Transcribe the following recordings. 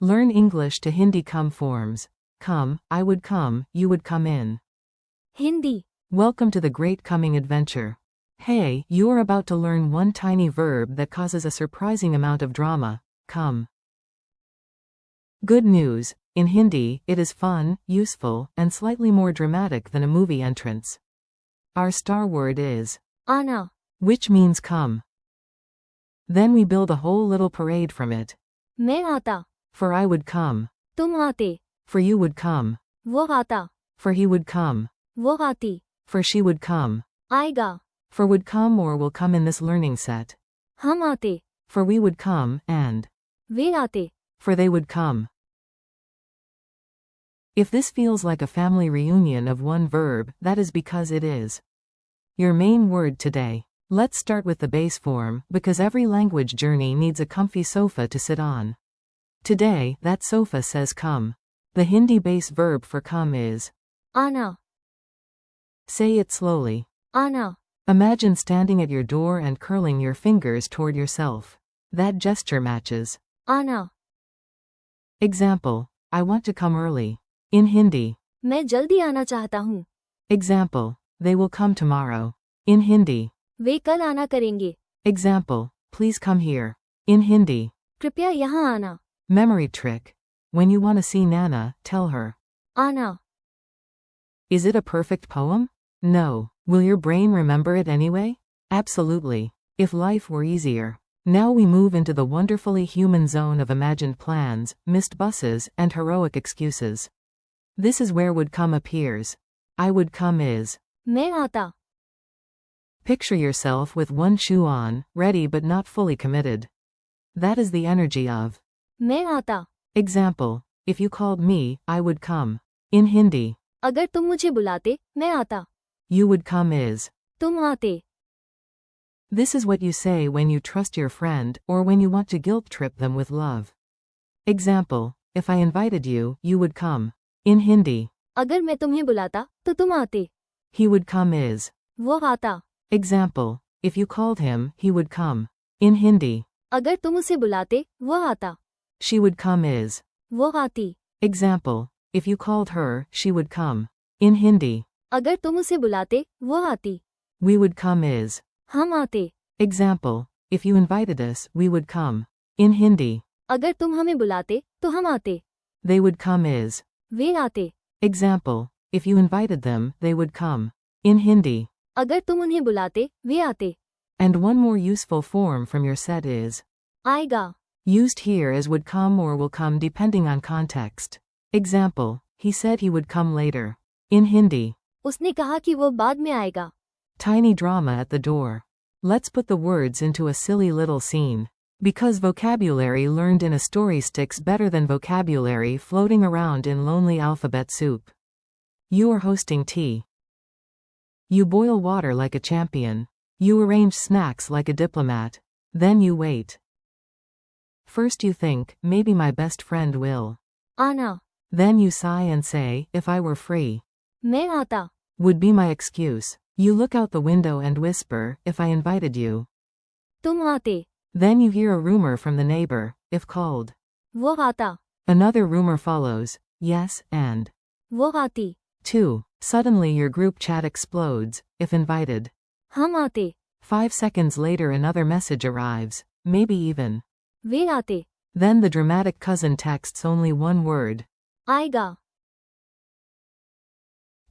Learn English to Hindi come forms. Come, I would come, you would come in. Hindi. Welcome to the great coming adventure. Hey, you are about to learn one tiny verb that causes a surprising amount of drama. Come. Good news. In Hindi, it is fun, useful, and slightly more dramatic than a movie entrance. Our star word is aana, which means come. Then we build a whole little parade from it. मैं आता, For I would come. तुम आते, For you would come. वो आता, For he would come. वो आती, For she would come. आएगा, For would come or will come in this learning set. हम आते, For we would come, and वे आते. for they would come. If this feels like a family reunion of one verb, that is because it is. Your main word today. Let's start with the base form, because every language journey needs a comfy sofa to sit on. Today, that sofa says come. The Hindi base verb for come is आना, say it slowly. आना, Imagine standing at your door and curling your fingers toward yourself. That gesture matches. आना. Example. I want to come early. In Hindi. मैं जल्दी आना चाहता हूँ. Example. They will come tomorrow. In Hindi. वे कल आना करेंगे. Example. Please come here. In Hindi. कृपया यहाँ आना. Memory trick. When you want to see Nana, tell her. आना. Is it a perfect poem? No. Will your brain remember it anyway? Absolutely. If life were easier. Now we move into the wonderfully human zone of imagined plans, missed buses, and heroic excuses. This is where would come appears. I would come is. मैं आता. Picture yourself with one shoe on, ready but not fully committed. That is the energy of. मैं आता. Example. If you called me, I would come. In Hindi. अगर तुम मुझे बुलाते, मैं आता. You would come is. तुम आते. This is what you say when you trust your friend, or when you want to guilt trip them with love. Example. If I invited you, you would come. In Hindi. अगर मैं तुम्हें बुलाता, तो तुम आते. He would come is. वो आता. Example. If you called him, he would come. In Hindi. अगर तुम उसे बुलाते, वो आता. She would come is. वो आती. Example. If you called her, she would come. In Hindi. अगर तुम उसे बुलाते, वो आती. We would come is. हम आते. Example. If you invited us, we would come. In Hindi. अगर तुम हमें बुलाते, तो हम आते. They would come is. वे आते. Example. If you invited them, they would come. In Hindi. अगर तुम उन्हें बुलाते, वे आते. And one more useful form from your set is. आएगा. Used here as would come or will come depending on context. Example. He said he would come later. In Hindi. उसने कहा कि वो बाद में आएगा. Tiny drama at the door. Let's put the words into a silly little scene. Because vocabulary learned in a story sticks better than vocabulary floating around in lonely alphabet soup. You are hosting tea. You boil water like a champion. You arrange snacks like a diplomat. Then you wait. First you think, maybe my best friend will. आना. Then you sigh and say, if I were free. मैं आता. Would be my excuse. You look out the window and whisper, if I invited you. तुम आते. Then you hear a rumor from the neighbor, if called. वो आता. Another rumor follows, yes, and. वो आती. 2. Suddenly your group chat explodes, if invited. हम आते. 5 seconds later another message arrives, maybe even. वे आते. Then the dramatic cousin texts only one word. आएगा.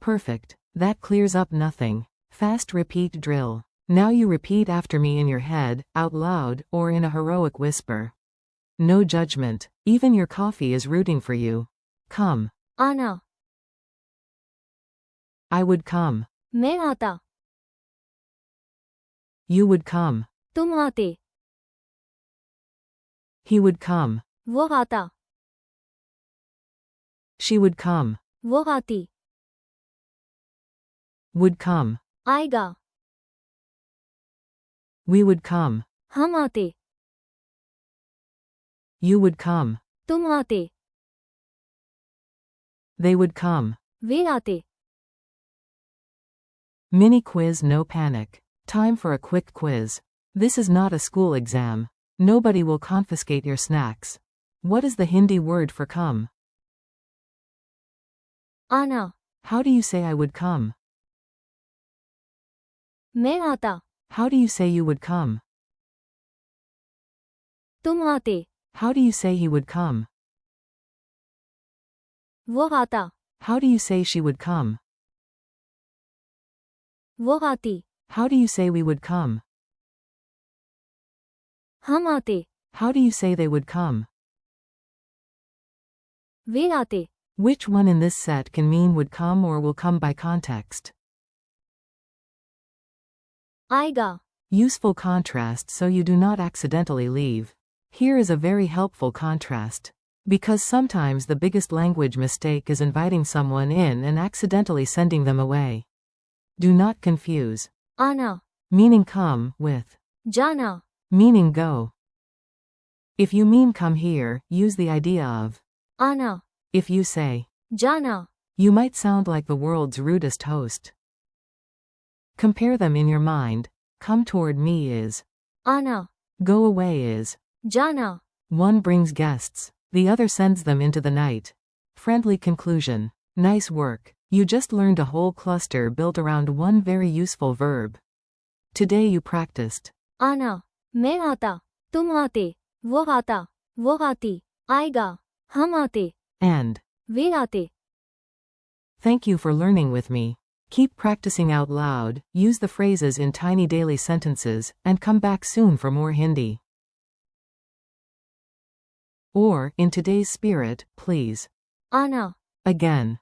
Perfect. That clears up nothing. Fast repeat drill. Now you repeat after me in your head, out loud, or in a heroic whisper. No judgment. Even your coffee is rooting for you. Come. आना. I would come. मैं आता. You would come. तुम आते. He would come. वो आता. She would come. वो आती. Would come. आएगा. We would come. हम आते. You would come. तुम आते. They would come. वे आते. Mini quiz, no panic. Time for a quick quiz. This is not a school exam. Nobody will confiscate your snacks. What is the Hindi word for come? आना, How do you say I would come? मैं आता, How do you say you would come? तुम आते, How do you say he would come? वो आता, How do you say she would come? वो आती, How do you say we would come? हम आते, How do you say they would come? वे आते, Which one in this set can mean would come or will come by context? आएगा, Useful contrast so you do not accidentally leave. Here is a very helpful contrast. Because sometimes the biggest language mistake is inviting someone in and accidentally sending them away. Do not confuse आना, meaning come with जाना, meaning go. If you mean come here, use the idea of आना, if you say जाना, you might sound like the world's rudest host. Compare them in your mind. Come toward me is आना, go away is जाना, one brings guests, the other sends them into the night. Friendly conclusion. Nice work. You just learned a whole cluster built around one very useful verb. Today you practiced आना, मैं आता, तुम आते, वो आता, वो आती, आएगा, हम आते, and वे आते. thank you for learning with me. Keep practicing out loud, use the phrases in tiny daily sentences, and come back soon for more Hindi. Or, in today's spirit, please. आना, Again.